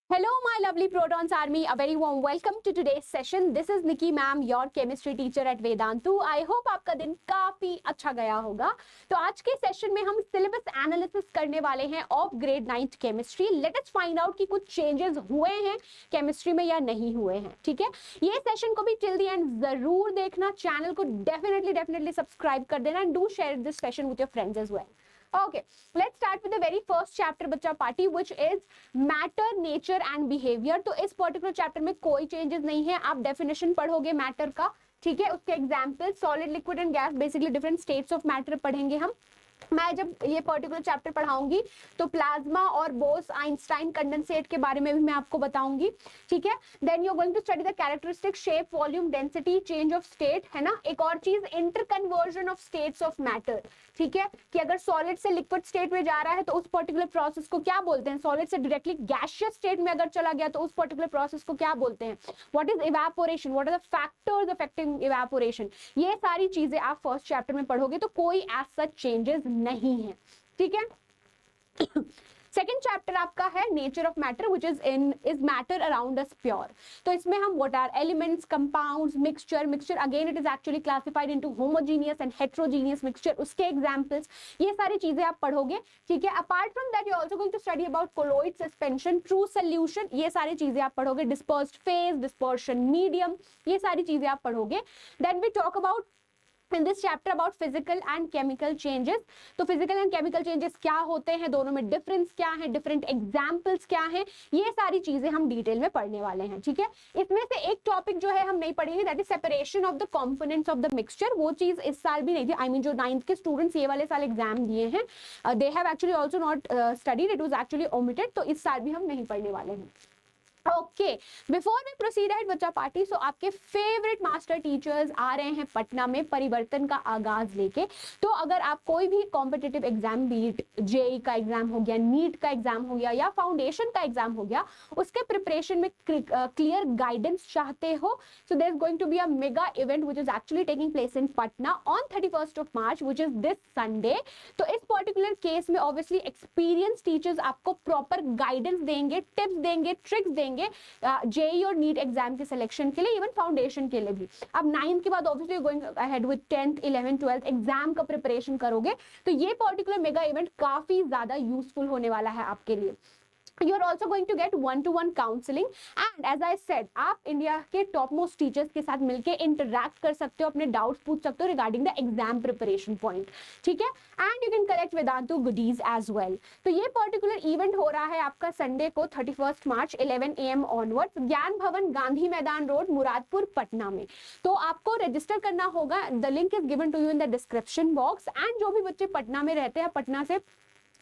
Hello, my lovely Protons Army. A very warm welcome to today's session. This is Nikki ma'am, your chemistry teacher at Vedantu. I hope आपका दिन काफी अच्छा गया होगा. तो आज के सेशन में हम सिलेबस एनालिसिस करने वाले हैं of grade 9th chemistry. Let us find out कि कुछ चेंजेस हुए हैं केमिस्ट्री में या नहीं हुए हैं. ठीक है, ये सेशन को भी टिल द एंड जरूर देखना. चैनल को डेफिनेटली सब्सक्राइब कर देना and do share this session with your friends as well. Okay, let's start with the very first chapter बच्चा party, which is matter, nature and behavior. तो इस particular chapter में कोई चेंजेस नहीं है. आप डेफिनेशन पढ़ोगे मैटर का, ठीक है, उसके example solid, liquid and gas, basically different states of matter पढ़ेंगे हम. मैं जब ये पर्टिकुलर चैप्टर पढ़ाऊंगी तो प्लाज्मा और बोस आइंस्टाइन कंडेंसेट के बारे में भी मैं आपको बताऊंगी. ठीक है, then you are going to study the characteristic, shape, volume, density, change of state, है ना. एक और चीज, inter conversion of states of matter. ठीक है, कि अगर सॉलिड से लिक्विड स्टेट में जा रहा है तो उस पर्टिकुलर प्रोसेस को क्या बोलते हैं. सॉलिड से डायरेक्टली गैसियस स्टेट में अगर चला गया तो उस पर्टिकुलर प्रोसेस को क्या बोलते हैं. What is evaporation, what are the factors affecting evaporation. ये सारी चीजें आप फर्स्ट चैप्टर में पढ़ोगे तो कोई एज सच चेंजेस नहीं है. ठीक है. सेकेंड चैप्टर आपका है nature of matter, which is matter around us pure. तो इसमें हम what are elements, compounds, mixture again it is actually classified into homogeneous and heterogeneous mixture, उसके एग्जांपल्स, ये सारी चीजें आप पढ़ोगे. ठीक है, apart from that you also going to study about colloid suspension, true solution, ये सारी चीजें आप पढ़ोगे. डिस्पर्स्ड फेज, डिस्पर्शन मीडियम, ये सारी चीजें आप पढ़ोगे. Then we talk about in this chapter about physical and chemical changes. तो physical and chemical changes क्या होते हैं, दोनों में डिफरेंस क्या है, डिफरेंट एग्जांपल्स क्या हैं, ये सारी चीजें हम डिटेल में पढ़ने वाले हैं. ठीक है, इसमें से एक टॉपिक जो है हम नहीं पढ़ेंगे, that is separation of the components of the mixture. वो चीज इस साल भी नहीं थी. आई मीन जो 9th के स्टूडेंट्स ये वाले साल एग्जाम दिए हैं, they have actually also not studied, it was actually omitted. तो इस साल भी हम नहीं पढ़ने वाले हैं. Okay, before we proceed at बच्चा पार्टी, सो आपके फेवरेट मास्टर टीचर्स आ रहे हैं पटना में परिवर्तन का आगाज लेके. तो अगर आप कोई भी कॉम्पिटिटिव एग्जाम, बीट जेई का एग्जाम हो गया, नीट का एग्जाम हो गया या फाउंडेशन का एग्जाम हो गया, उसके प्रिपरेशन में क्लियर गाइडेंस चाहते हो, so there is going to be a mega event which is actually taking place in Patna on 31st of March, which is this Sunday. तो इस पर्टिकुलर केस में ऑब्वियसली एक्सपीरियंस टीचर्स आपको proper guidance देंगे, tips देंगे, tricks देंगे JEE और NEET exam के selection के लिए, इवन फाउंडेशन के लिए भी. अब 9th के बाद obviously going ahead with 10th 11th 12th exam का प्रिपरेशन करोगे तो ये पर्टिकुलर मेगा इवेंट काफी ज्यादा यूजफुल होने वाला है आपके लिए. You are also going to get one-to-one counseling and as I said, आप इंडिया के टॉप मोस्ट टीचर्स के साथ मिलके इंटरैक्ट कर सकते हो, अपने डाउट्स पूछ सकते हो regarding the exam preparation point. ठीक है, and you can collect Vedantu goodies as well. तो ये पर्टिकुलर इवेंट हो रहा है आपका संडे को 31st मार्च 11 AM ऑनवर्ड्स, ज्ञान भवन, गांधी मैदान रोड, मुरादपुर, पटना में. तो आपको रजिस्टर करना होगा. The link is given to you in the description box. And जो भी बच्चे पटना में रहते हैं, पटना से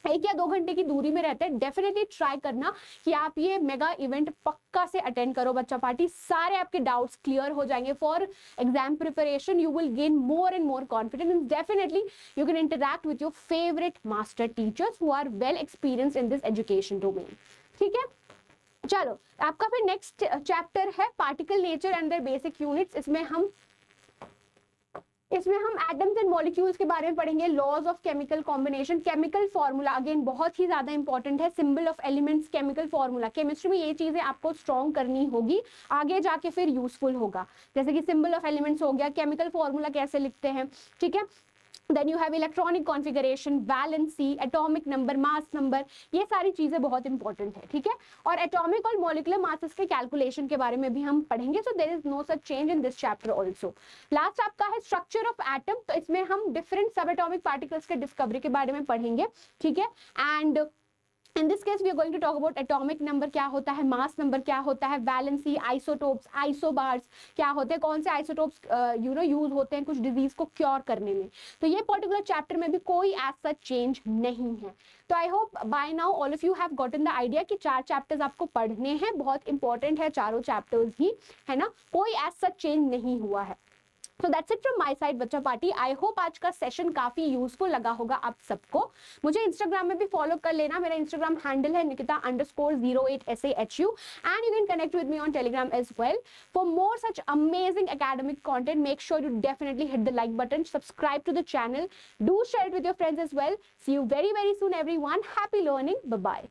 1 या 2 घंटे की दूरी में रहते हैं, डेफिनेटली ट्राई करना कि आप ये मेगा इवेंट पक्का से अटेंड करो बच्चा पार्टी. सारे आपके डाउट्स क्लियर हो जाएंगे. For exam preparation you will gain more and more confidence and definitely you can interact with your favourite master teachers who are well experienced in this education domain. ठीक है, चलो आपका फिर next chapter है particle nature and their basic units. इसमें हम atoms and molecules के बारे में पढ़ेंगे. Laws of chemical combination, chemical formula again बहुत ही ज्यादा इंपॉर्टेंट है. Symbol of elements, chemical formula. Chemistry में ये चीजें आपको स्ट्रॉन्ग करनी होगी, आगे जाके फिर यूजफुल होगा. जैसे कि सिंबल ऑफ एलिमेंट्स हो गया, केमिकल फॉर्मूला कैसे लिखते हैं. ठीक है, then you have electronic configuration, valency, atomic number, mass number, ये सारी चीजें बहुत इंपॉर्टेंट है. ठीक है, और एटॉमिक और मॉलिक्यूलर मासेस के कैलकुलेशन के बारे में भी हम पढ़ेंगे. So there is no such change in this chapter also. Last आपका है स्ट्रक्चर ऑफ एटम. तो इसमें हम डिफरेंट सब एटॉमिक पार्टिकल्स के डिस्कवरी के बारे में पढ़ेंगे. ठीक है, and in this case we are going to talk about atomic number क्या होता है, मास नंबर क्या होता है, वैलेंसी, आइसोटोप्स, आइसोबार्स क्या होते हैं, कौन से आइसोटोप्स यूज होते हैं कुछ डिजीज को क्योर करने में. तो ये पर्टिकुलर चैप्टर में भी कोई एज सच चेंज नहीं है. तो I hope by now all of you have gotten the idea कि 4 चैप्टर्स आपको पढ़ने हैं. बहुत इंपॉर्टेंट है चारों चैप्टर्स ही, है ना. कोई एज सच चेंज नहीं हुआ है. So that's it from my side बच्चा पार्टी. आई होप आज का सेशन काफी यूजफुल लगा होगा आप सबको. मुझे इंस्टाग्राम में भी फॉलो कर लेना. मेरा इंस्टाग्राम हैंडल है nikita_08SAHU and you can connect with me on Telegram as well. For more such amazing academic content, make sure you definitely hit the like button, subscribe to the channel, do share it with your friends as well. See you very soon everyone. Happy learning. Bye bye.